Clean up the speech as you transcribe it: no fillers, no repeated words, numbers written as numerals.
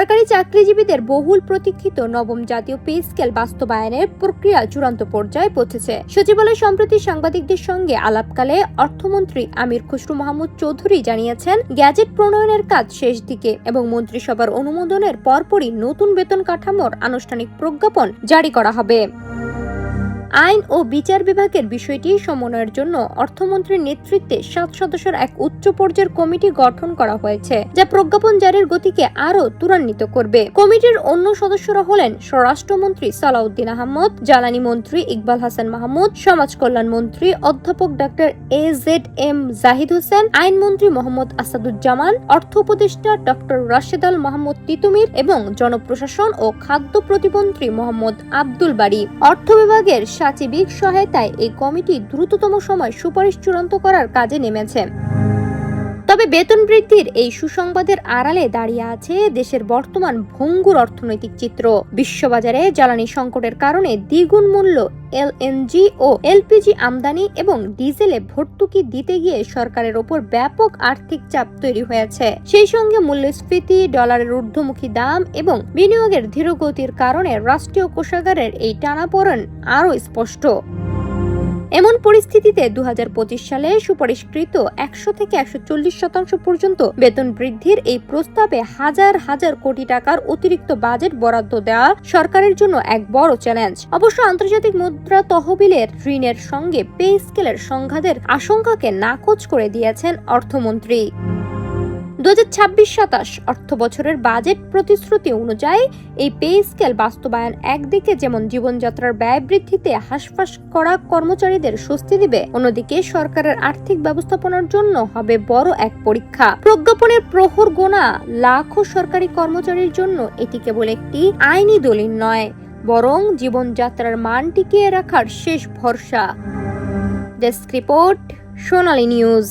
সরকারি চাকরিজীবীদের বহুল প্রতীক্ষিত নবম জাতীয় পে স্কেল বাস্তবায়নের প্রক্রিয়া চূড়ান্ত পর্যায়ে পৌঁছেছে। সচিবালয় সম্প্রতি সাংবাদিকদের সঙ্গে আলাপকালে অর্থমন্ত্রী আমির খসরু মাহমুদ চৌধুরী জানিয়েছেন, গ্যাজেট প্রণয়নের কাজ শেষ দিকে এবং মন্ত্রিসভার অনুমোদনের পরপরই নতুন বেতন কাঠামোর আনুষ্ঠানিক প্রজ্ঞাপন জারি করা হবে। আইন ও বিচার বিভাগের বিষয়টি সমন্বয়ের জন্য অর্থমন্ত্রীর নেতৃত্বে 7 সদস্যের এক উচ্চ পর্যায়ের কমিটি গঠন করা হয়েছে, যা প্রজ্ঞাপন জারির গতিকে আরো ত্বরান্বিত করবে। কমিটির অন্য সদস্যরা হলেন স্বরাষ্ট্রমন্ত্রী সালাউদ্দিন আহমদ, জ্বালানি মন্ত্রী ইকবাল হাসান মাহমুদ, সমাজ কল্যাণ মন্ত্রী অধ্যাপক ডক্টর AZM জাহিদ হোসেন, আইনমন্ত্রী মোহাম্মদ আসাদুজ্জামান, অর্থ উপদেষ্টা ডক্টর রাশেদ আল মাহমুদ তিতুমির এবং জনপ্রশাসন ও খাদ্য প্রতিমন্ত্রী মোহাম্মদ আব্দুল বারী। অর্থ বিভাগের সাচিবিক সহায়তায় এই কমিটি দ্রুততম সময় সুপারিশ চূড়ান্ত করার কাজে নেমেছে। তবে বেতন বৃদ্ধির এই সুসংবাদের আড়ালে দাঁড়িয়ে আছে দেশের বর্তমান ভঙ্গুর অর্থনৈতিক চিত্র। বিশ্ববাজারে জ্বালানি সংকটের কারণে দ্বিগুণ মূল্য LNG ও LPG আমদানি এবং ডিজেলে ভর্তুকি দিতে গিয়ে সরকারের ওপর ব্যাপক আর্থিক চাপ তৈরি হয়েছে। সেই সঙ্গে মূল্যস্ফীতি, ডলারের ঊর্ধ্বমুখী দাম এবং বিনিয়োগের ধীরগতির কারণে রাষ্ট্রীয় কোষাগারের এই টানাপোড়েন আরও স্পষ্ট। এমন পরিস্থিতিতে 2025 সালে সুপারিশকৃত 100 থেকে 140% পর্যন্ত বেতন বৃদ্ধির এই প্রস্তাবে হাজার হাজার কোটি টাকার অতিরিক্ত বাজেট বরাদ্দ দেওয়া সরকারের জন্য এক বড় চ্যালেঞ্জ। অবশ্য আন্তর্জাতিক মুদ্রা তহবিলের ঋণের সঙ্গে পে স্কেলের সংঘাতের আশঙ্কাকে নাকচ করে দিয়েছেন অর্থমন্ত্রী। 2026-27 অর্থ বছরের বাজেট প্রতিশ্রুতি অনুযায়ী এই পে স্কেল বাস্তবায়ন একদিকে যেমন জীবনযাত্রার ব্যয় বৃদ্ধিতে হাসফাস করা কর্মচারীদের স্বস্তি দিবে, অন্যদিকে সরকারের আর্থিক ব্যবস্থাপনার জন্য হবে বড় এক পরীক্ষা। প্রজ্ঞাপনের প্রহর গোনা লাখো সরকারি কর্মচারীর জন্য এটি কেবল একটি আইনি দলিল নয়, বরং জীবনযাত্রার মান টিকিয়ে রাখার শেষ ভরসা। ডেস্ক রিপোর্ট, সোনালী নিউজ।